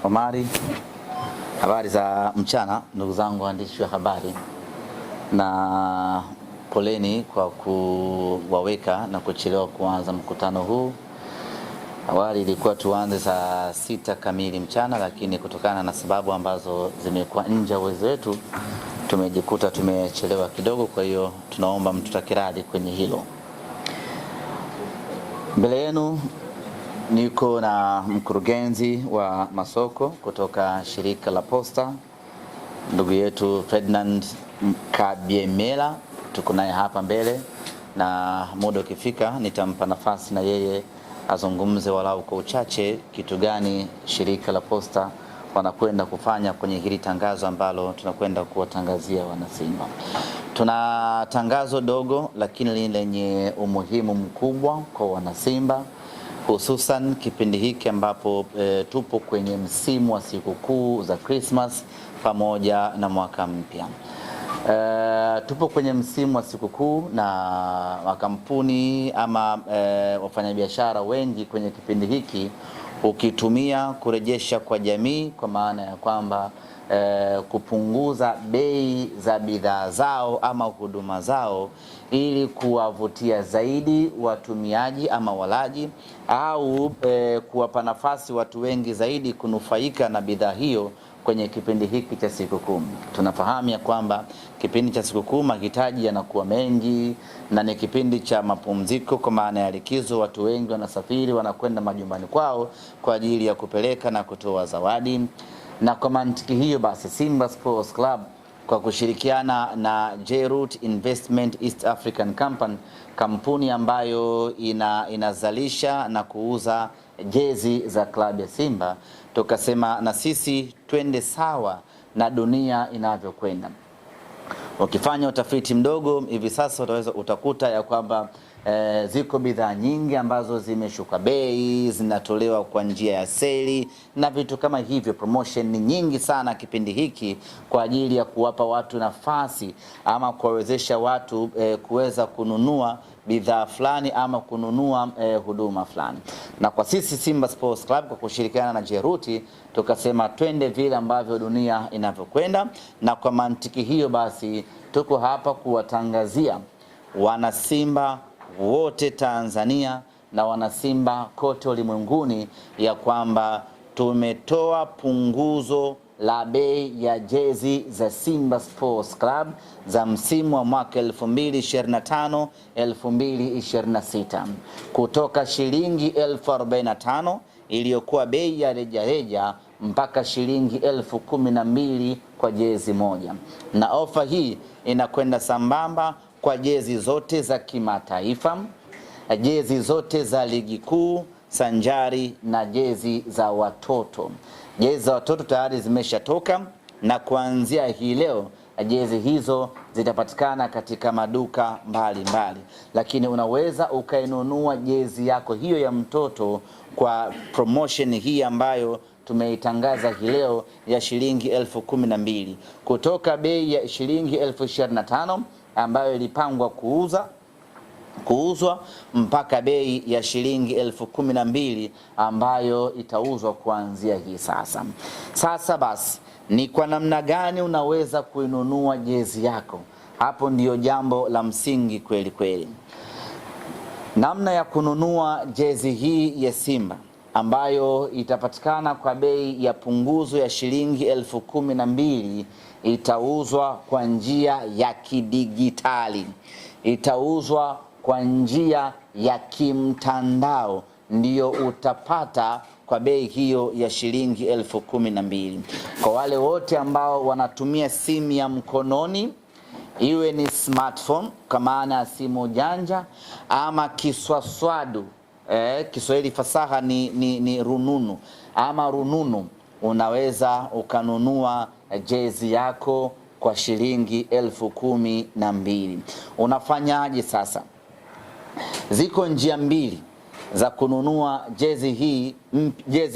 Omari, habari za mchana ndugu zangu waandishi wa habari, na poleni kwa kuwaweka na kuchelewa kuanza mkutano huu. Awali ilikuwa tuanze saa 6 kamili mchana, lakini kutokana na sababu ambazo zimekuwa nje ya uwezo wetu tumejikuta tumechelewa kidogo. Kwa hiyo tunaomba mtutakiradi kwenye hilo. Mbele yenu niko na mkurugenzi wa masoko kutoka shirika la Posta, ndugu yetu Ferdinand Kabyemela. Tuko naye hapa mbele, na muda ukifika nitampa nafasi na yeye azungumze walau kwa uchache kitu gani shirika la Posta wanakwenda kufanya kwenye hili tangazo ambalo tunakwenda kuwatangazia wanasimba. Tuna tangazo dogo lakini lenye umuhimu mkubwa kwa wanasimba, hususan kipindi hiki ambapo tupo kwenye msimu wa sikukuu za Christmas pamoja na mwaka mpya. Tupo kwenye msimu wa sikukuu na makampuni ama wafanyabiashara wengi kwenye kipindi hiki ukitumia kurejesha kwa jamii, kwa maana ya kwamba kupunguza bei za bidhaa zao ama huduma zao ili kuwavutia zaidi watumiaji ama walaji, au kuwapa nafasi watu wengi zaidi kunufaika na bidhaa hiyo kwenye kipindi hiki cha sikukuu. Tunafahamu ya kwamba kipindi cha sikukuu mahitaji yanakuwa mengi na ni kipindi cha mapumziko, kwa maana ya likizo. Watu wengi wanasafiri, wanakwenda majumbani kwao kwa ajili ya kupeleka na kutoa zawadi. Na kwa mantiki hiyo basi, Simba Sports Club kwa kushirikiana na J-Root Investment East African Company, kampuni ambayo inazalisha na kuuza jezi za klabu ya Simba, tukasema na sisi twende sawa na dunia inavyokwenda. Ukifanya utafiti mdogo hivi sasa utakuta ya kwamba ziko bidhaa nyingi ambazo zimeshuka bei, zinatolewa kwa njia ya seli na vitu kama hivyo. Promotion ni nyingi sana kipindi hiki kwa ajili ya kuwapa watu nafasi ama kuwawezesha watu kuweza kununua bidhaa fulani ama kununua huduma fulani. Na kwa sisi Simba Sports Club kwa kushirikiana na J-Root tukasema twende vile ambavyo dunia inavyokwenda, na kwa mantiki hiyo basi tuko hapa kuwatangazia wanasimba wote Tanzania na wanasimba kote ulimwenguni ya kwamba tumetoa punguzo la bei ya jezi za Simba Sports Club za msimu wa mwaka 2025-2026 kutoka shilingi 45,000 iliyokuwa bei ya rejareja mpaka shilingi 12,000 kwa jezi moja. Na ofa hii inakwenda sambamba kwa jezi zote za kimataifa, jezi zote za ligi kuu sanjari na jezi za watoto. Jezi za watoto tayari zimeshatoka, na kuanzia hii leo jezi hizo zitapatikana katika maduka mbalimbali, lakini unaweza ukainunua jezi yako hiyo ya mtoto kwa promotion hii ambayo tumeitangaza hii leo ya shilingi 12,000 kutoka bei ya shilingi 25,000 ambayo ilipangwa kuuzwa mpaka bei ya shilingi 12,000 ambayo itauzwa kuanzia hii sasa. Sasa basi, ni kwa namna gani unaweza kuinunua jezi yako? Hapo ndiyo jambo la msingi kweli kweli. Namna ya kununua jezi hii ya Simba ambayo itapatikana kwa bei ya punguzo ya shilingi 12,000 itauzwa kwa njia ya kidigitali, itauzwa kwa njia ya kimtandao, ndiyo utapata kwa bei hiyo ya shilingi 12,000. Kwa wale wote ambao wanatumia simu ya mkononi, iwe ni smartphone kwa maana ya simu janja ama kiswaswadu, Kiswahili fasaha ni rununu ama rununu, unaweza ukanunua jezi yako kwa shilingi 12,000. Unafanyaje sasa? Ziko njia mbili za kununua jezi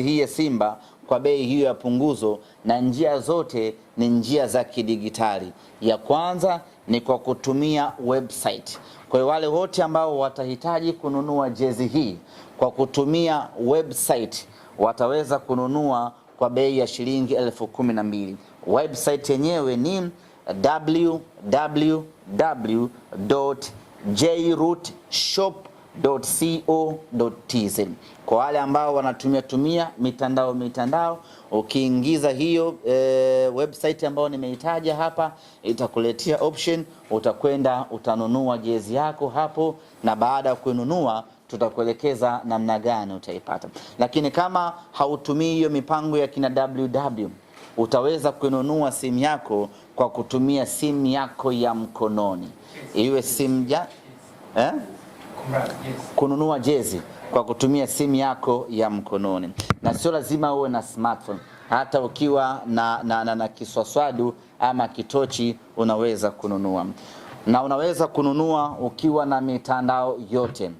hii ya Simba kwa bei hiyo ya punguzo, na njia zote ni njia za kidigitali. Ya kwanza ni kwa kutumia website. Kwa wale wote ambao watahitaji kununua jezi hii kwa kutumia website, wataweza kununua kwa bei ya shilingi 12,000. Website yenyewe ni www.jrootshop.co.tz. Kwa wale ambao wanatumia mitandao, ukiingiza hiyo website ambayo nimeitaja hapa, itakuletea option, utakwenda utanunua jezi yako hapo, na baada ya kununua tutakuelekeza namna gani utaipata. Lakini kama hautumii hiyo mipango ya kina WW, utaweza kununua simu yako kwa kutumia simu yako ya mkononi, iwe simu kununua jezi kwa kutumia simu yako ya mkononi, na sio lazima uwe na smartphone. Hata ukiwa na kiswaswadu ama kitochi unaweza kununua, na unaweza kununua ukiwa na mitandao yote.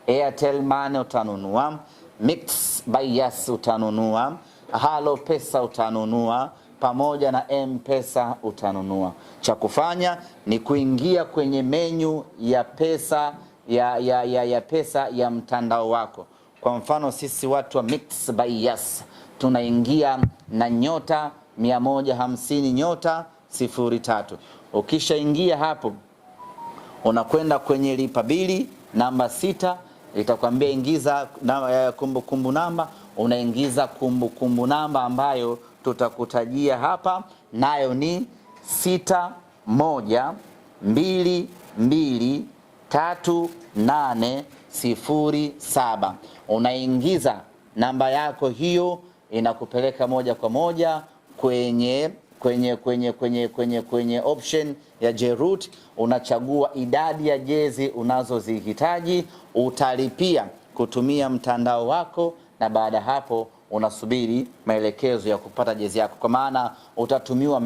Airtel Money utanunua, Mix by Yas utanunua, Halo Pesa utanunua, pamoja na M-Pesa utanunua. Cha kufanya ni kuingia kwenye menu ya pesa ya pesa ya mtandao wako. Kwa mfano sisi watu wa Mix by Yas tunaingia na *150*03. Ukishaingia hapo unakwenda kwenye lipa bili namba 6, itakwambia ingiza kumbukumbu namba. Unaingiza kumbukumbu namba ambayo tutakutajia hapa, nayo ni 61223807. Unaingiza namba yako hiyo, inakupeleka moja kwa moja kwenye option ya Jroot. Unachagua idadi ya jezi unazozihitaji, utalipia kutumia mtandao wako, na baada hapo unasubiri maelekezo ya kupata jezi yako. Kwa maana utatumiwa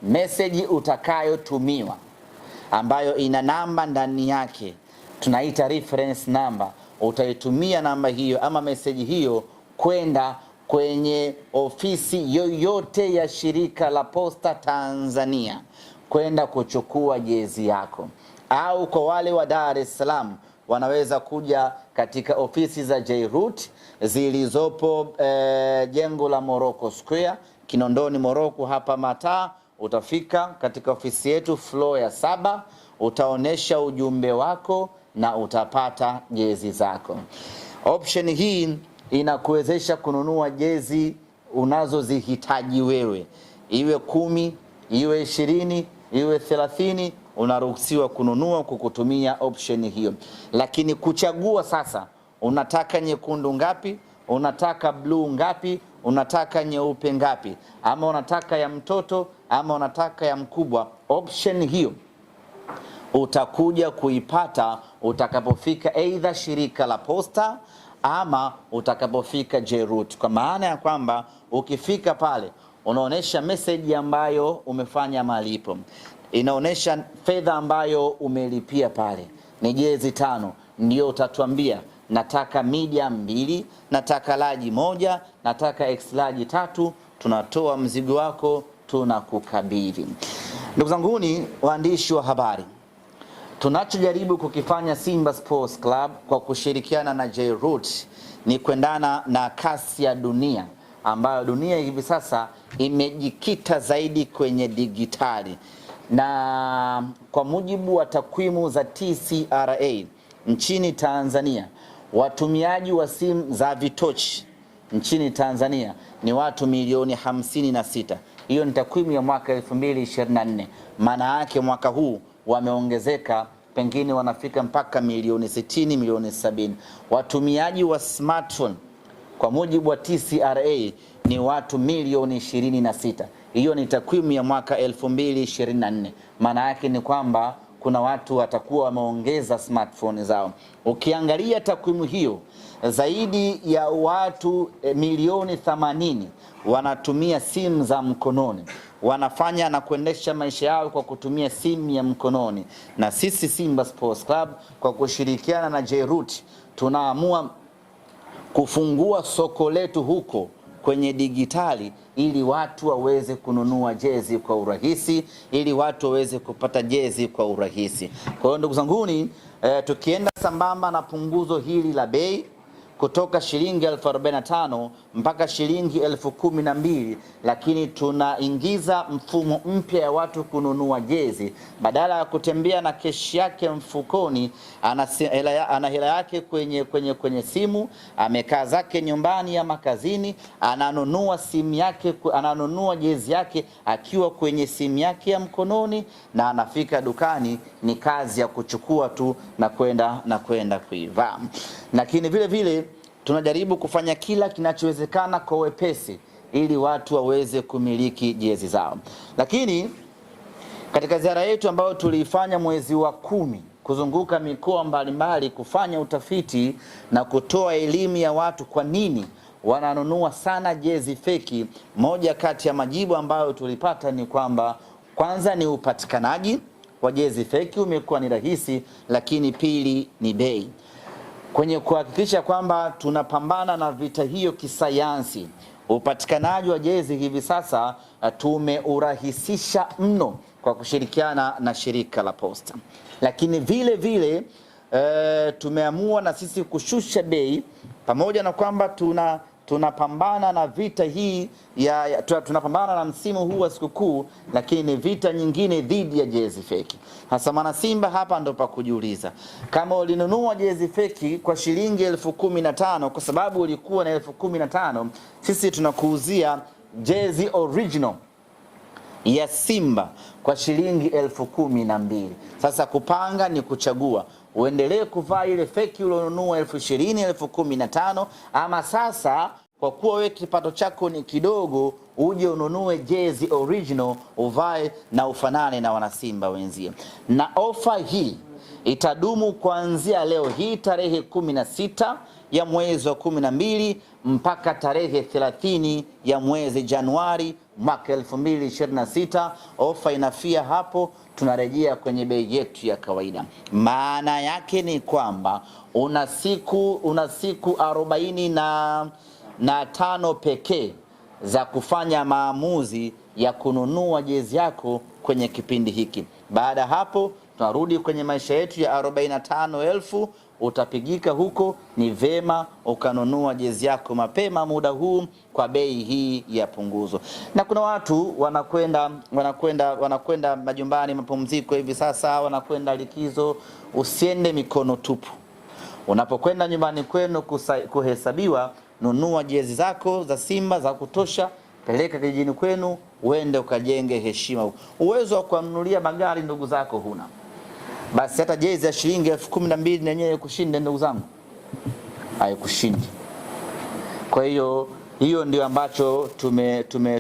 message utakayotumiwa ambayo ina namba ndani yake, tunaita reference number. Utaitumia namba hiyo ama message hiyo kwenda kwenye ofisi yoyote ya shirika la Posta Tanzania kwenda kuchukua jezi yako. Au kwa wale wa Dar es Salaam wanaweza kuja katika ofisi za Jroot zilizopo jengo la Morocco Square, Kinondoni Morocco hapa Mataa. Utafika katika ofisi yetu floor ya 7, utaonesha ujumbe wako na utapata jezi zako. Option hii inakuwezesha kununua jezi unazozihitaji wewe, iwe 10, iwe 20, iwe 30, unaruhusiwa kununua kwa kutumia option hiyo. Lakini kuchagua sasa, unataka nyekundu ngapi, unataka blue ngapi, unataka nyeupe ngapi, ama unataka ya mtoto ama unataka ya mkubwa, option hiyo utakuja kuipata utakapofika aidha shirika la Posta ama utakapofika Jroot. Kwa maana ya kwamba ukifika pale unaonesha message ambayo umefanya malipo, inaonesha fedha ambayo umelipia pale ni jezi 5, ndio utatuambia nataka medium 2, nataka large 1, nataka X large 3. Tunatoa mzigo wako, tunakukabidhi. Ndugu zanguni waandishi wa habari, tunachojaribu kukifanya Simba Sports Club kwa kushirikiana na Jroot ni kuendana na kasi ya dunia, ambayo dunia hivi sasa imejikita zaidi kwenye digitali. Na kwa mujibu wa takwimu za TCRA nchini Tanzania, watumiaji wa simu za vitochi nchini Tanzania ni watu milioni 56. Hiyo ni takwimu ya mwaka 2024. Maana yake mwaka huu wameongezeka, pengine wanafika mpaka milioni 60, milioni 70. Watumiaji wa smartphone kwa mujibu wa TCRA ni watu milioni 26. Hiyo ni takwimu ya mwaka 2024. Maana yake ni kwamba kuna watu watakuwa wameongeza smartphone zao. Ukiangalia takwimu hiyo, zaidi ya watu milioni 80 wanatumia simu za mkononi, wanafanya na kuendesha maisha yao kwa kutumia simu ya mkononi. Na sisi Simba Sports Club kwa kushirikiana na Jroot tunaamua kufungua soko letu huko kwenye digitali, ili watu waweze kununua jezi kwa urahisi, ili watu waweze kupata jezi kwa urahisi. Kwa hiyo ndugu zanguni, tukienda sambamba na punguzo hili la bei, kutoka shilingi 45,000 mpaka shilingi 12,000, lakini tunaingiza mfumo mpya ya watu kununua jezi. Badala ya kutembea na keshi yake mfukoni, ana hela yake kwenye simu, amekaa zake nyumbani ama kazini, ananunua simu yake, ananunua jezi yake akiwa kwenye simu yake ya mkononi, na anafika dukani, ni kazi ya kuchukua tu na kwenda kuivaa. Lakini vile vile tunajaribu kufanya kila kinachowezekana kwa wepesi ili watu waweze kumiliki jezi zao. Lakini katika ziara yetu ambayo tuliifanya mwezi wa 10 kuzunguka mikoa mbalimbali kufanya utafiti na kutoa elimu ya watu kwa nini wananunua sana jezi feki, moja kati ya majibu ambayo tulipata ni kwamba kwanza ni upatikanaji wa jezi feki umekuwa ni rahisi, lakini pili ni bei. Kwenye kuhakikisha kwamba tunapambana na vita hiyo kisayansi, upatikanaji wa jezi hivi sasa tumeurahisisha mno kwa kushirikiana na shirika la Posta. Lakini vile vile tumeamua na sisi kushusha bei, pamoja na kwamba tunapambana na vita hii tunapambana na msimu huu wa sikukuu, lakini ni vita nyingine dhidi ya jezi feki. Hasa mwana Simba, hapa ndo pa kujiuliza, kama ulinunua jezi feki kwa shilingi 15,000 kwa sababu ulikuwa na 15,000, sisi tunakuuzia jezi original ya Simba kwa shilingi 12,000. Sasa kupanga ni kuchagua, uendelee kuvaa ile feki ulionunua 20,000, 15,000, ama sasa kwa kuwa wewe kipato chako ni kidogo, uje ununue jezi original uvae na ufanane na wanasimba wenzie. Na ofa hii itadumu kuanzia leo hii tarehe 16 ya mwezi wa 12 mpaka tarehe 30 ya mwezi Januari mwaka 2026. Ofa inafia hapo, tunarejea kwenye bei yetu ya kawaida. Maana yake ni kwamba una siku 45 pekee za kufanya maamuzi ya kununua jezi yako kwenye kipindi hiki. Baada hapo tunarudi kwenye maisha yetu ya 45,000. Utapigika huko, ni vema ukanunua jezi yako mapema muda huu kwa bei hii ya punguzo. Na kuna watu wanakwenda majumbani mapumziko hivi sasa, wanakwenda likizo. Usiende mikono tupu. Unapokwenda nyumbani kwenu kuhesabiwa, nunua jezi zako za Simba za kutosha, peleka kijijini kwenu, uende ukajenge heshima. Uwezo wa kununulia magari ndugu zako huna, basi hata jezi ya shilingi 12,000 yenyewe kushinde ndugu zangu, haikushindi. Kwa hiyo ndio ambacho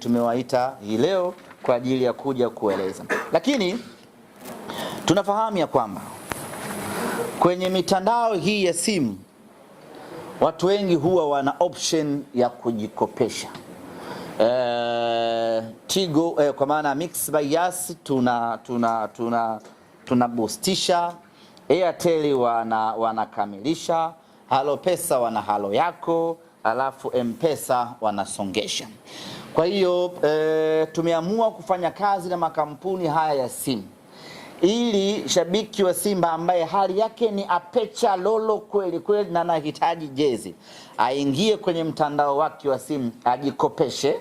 tumewaita hii leo kwa ajili ya kuja kueleza. Lakini tunafahamu ya kwamba kwenye mitandao hii ya simu watu wengi huwa wana option ya kujikopesha. Tigo kwa maana Mixx by Yas tuna boostisha, Airtel wanakamilisha, Halo Pesa wana halo yako, alafu M-Pesa wanasongesha. Kwa hiyo tumeamua kufanya kazi na makampuni haya ya simu ili shabiki wa Simba ambaye hali yake ni apecha lolo kweli kweli na anahitaji jezi, aingie kwenye mtandao wake wa simu, ajikopeshe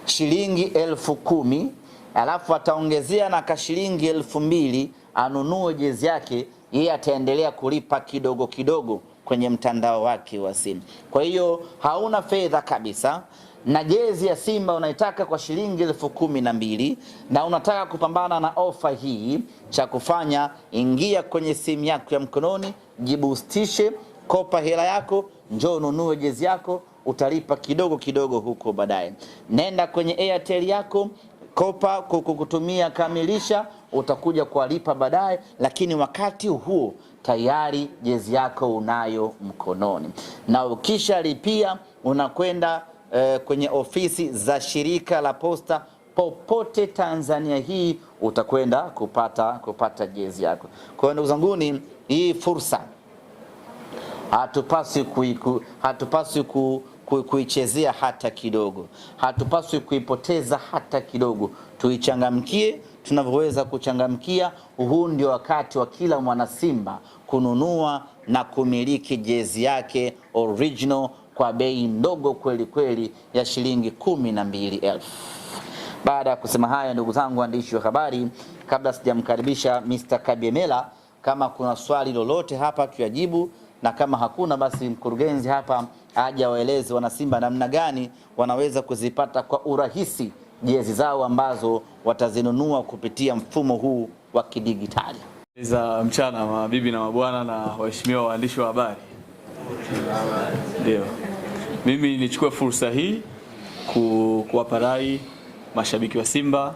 shilingi 10,000, alafu ataongezea na kashilingi 2,000, anunue jezi yake. Yeye ataendelea kulipa kidogo kidogo kwenye mtandao wake wa simu. Kwa hiyo hauna fedha kabisa, na jezi ya Simba unaitaka kwa shilingi 12,000 na unataka kupambana na ofa hii, cha kufanya ingia kwenye simu yako ya mkononi, jiboostishe, kopa hela yako, njoo ununue jezi yako, utalipa kidogo kidogo huko baadaye. Nenda kwenye Airtel yako, kopa kukutumia kamilisha, utakuja kulipa baadaye, lakini wakati huo tayari jezi yako unayo mkononi. Na ukisha lipia unakwenda kwenye ofisi za shirika la Posta popote Tanzania hii, utakwenda kupata jezi yako. Kwa hiyo ndugu zanguni, hii fursa hatupaswi kuichezea hata kidogo, hatupaswi kuipoteza hata kidogo. Tuichangamkie tunavyoweza kuchangamkia. Huu ndio wakati wa kila mwana Simba kununua na kumiliki jezi yake original kwa bei ndogo kweli kweli ya shilingi 12,000. Baada ya kusema haya, ndugu zangu waandishi wa habari, kabla sijamkaribisha Mr. Kabyemela, kama kuna swali lolote hapa tuyajibu, na kama hakuna basi mkurugenzi hapa aje waeleze wana Simba namna gani wanaweza kuzipata kwa urahisi jezi zao ambazo watazinunua kupitia mfumo huu wa kidigitali. Za mchana, mabibi na mabwana na waheshimiwa waandishi wa habari. Ndio. Mimi nichukue fursa hii kuwapa rai mashabiki wa Simba,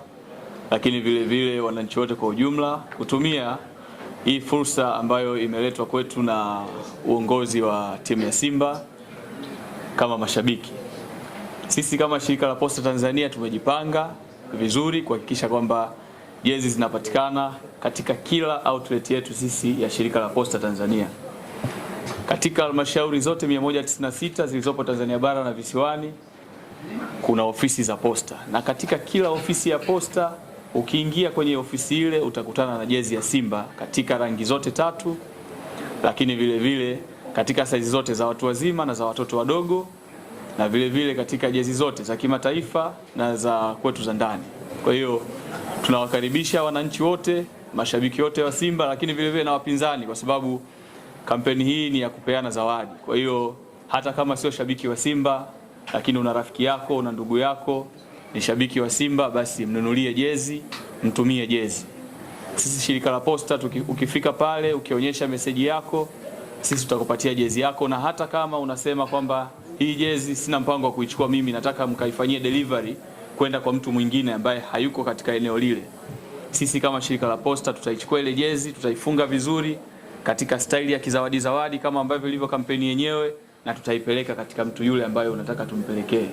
lakini vile vile wananchi wote kwa ujumla kutumia hii fursa ambayo imeletwa kwetu na uongozi wa timu ya Simba kama mashabiki. Sisi kama shirika la Posta Tanzania tumejipanga vizuri kuhakikisha kwamba jezi zinapatikana katika kila outlet yetu sisi ya shirika la Posta Tanzania. Katika halmashauri zote 196 zilizopo Tanzania bara na visiwani kuna ofisi za posta, na katika kila ofisi ya posta ukiingia kwenye ofisi ile utakutana na jezi ya Simba katika rangi zote tatu, lakini vile vile katika saizi zote za watu wazima na za watoto wadogo, na vile vile katika jezi zote za kimataifa na za kwetu za ndani. Kwa hiyo tunawakaribisha wananchi wote, mashabiki wote wa Simba, lakini vile vile na wapinzani, kwa sababu kampeni hii ni ya kupeana zawadi. Kwa hiyo hata kama sio shabiki wa Simba lakini una rafiki yako, una ndugu yako ni shabiki wa Simba, basi mnunulie jezi, mtumie jezi. Sisi shirika la Posta ukifika pale ukionyesha meseji yako, sisi tutakupatia jezi yako, na hata kama unasema kwamba hii jezi sina mpango wa kuichukua mimi, nataka mkaifanyie delivery kwenda kwa mtu mwingine ambaye hayuko katika eneo lile, sisi kama shirika la Posta tutaichukua ile jezi, tutaifunga vizuri katika staili ya kizawadi zawadi kama ambavyo ilivyo kampeni yenyewe, na tutaipeleka katika mtu yule ambaye unataka tumpelekee.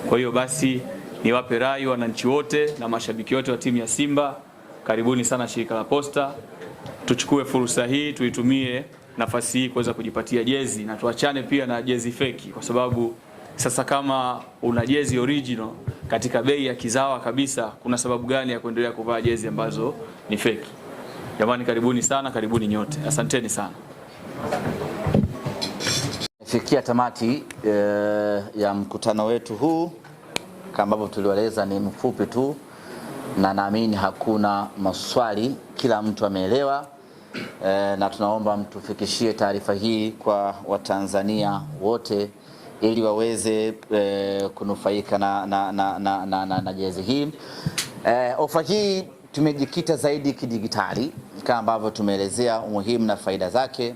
Kwa hiyo basi niwape rai wananchi wote na mashabiki wote wa timu ya Simba, karibuni sana shirika la Posta. Tuchukue fursa hii, tuitumie nafasi hii kuweza kujipatia jezi, na tuachane pia na jezi feki, kwa sababu sasa kama una jezi original katika bei ya kizawa kabisa, kuna sababu gani ya kuendelea kuvaa jezi ambazo ni feki? Jamani, karibuni sana, karibuni nyote. Asanteni sana. Fikia tamati ya mkutano wetu huu, kama ambavyo tuliwaeleza ni mfupi tu, na naamini hakuna maswali, kila mtu ameelewa. Na tunaomba mtufikishie taarifa hii kwa Watanzania wote ili waweze kunufaika na jezi hii. Ofa hii tumejikita zaidi kidigitali kama ambavyo tumeelezea umuhimu na faida zake,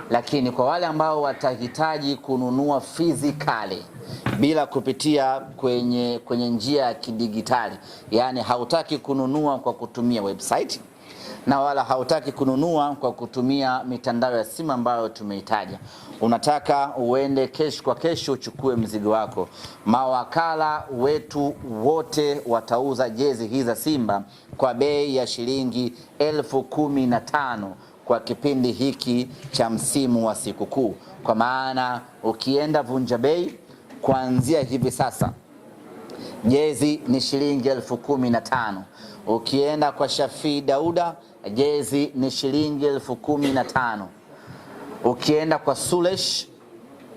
lakini kwa wale ambao watahitaji kununua physically bila kupitia kwenye njia ya kidigitali, yani hautaki kununua kwa kutumia website na wala hautaki kununua kwa kutumia mitandao ya simu ambayo tumeitaja, unataka uende kesho kwa kesho uchukue mzigo wako, mawakala wetu wote watauza jezi hizi za Simba kwa bei ya shilingi 15,000 kwa kipindi hiki cha msimu wa sikukuu. Kwa maana ukienda Vunja Bei kuanzia hivi sasa jezi ni shilingi 15,000. Ukienda kwa Shafii Dauda jezi ni shilingi 15,000. Ukienda kwa Sulesh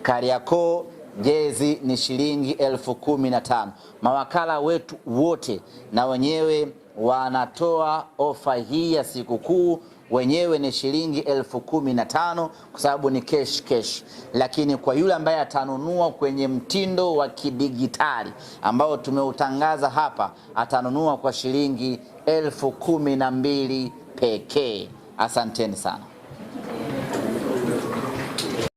Kariakoo jezi ni shilingi 15,000. Mawakala wetu wote na wenyewe wanatoa ofa hii ya sikukuu, wenyewe ni shilingi 15,000 kwa sababu ni cash. Lakini kwa yule ambaye atanunua kwenye mtindo wa kidigitali ambao tumeutangaza hapa, atanunua kwa shilingi 12,000 pekee. Asanteni sana.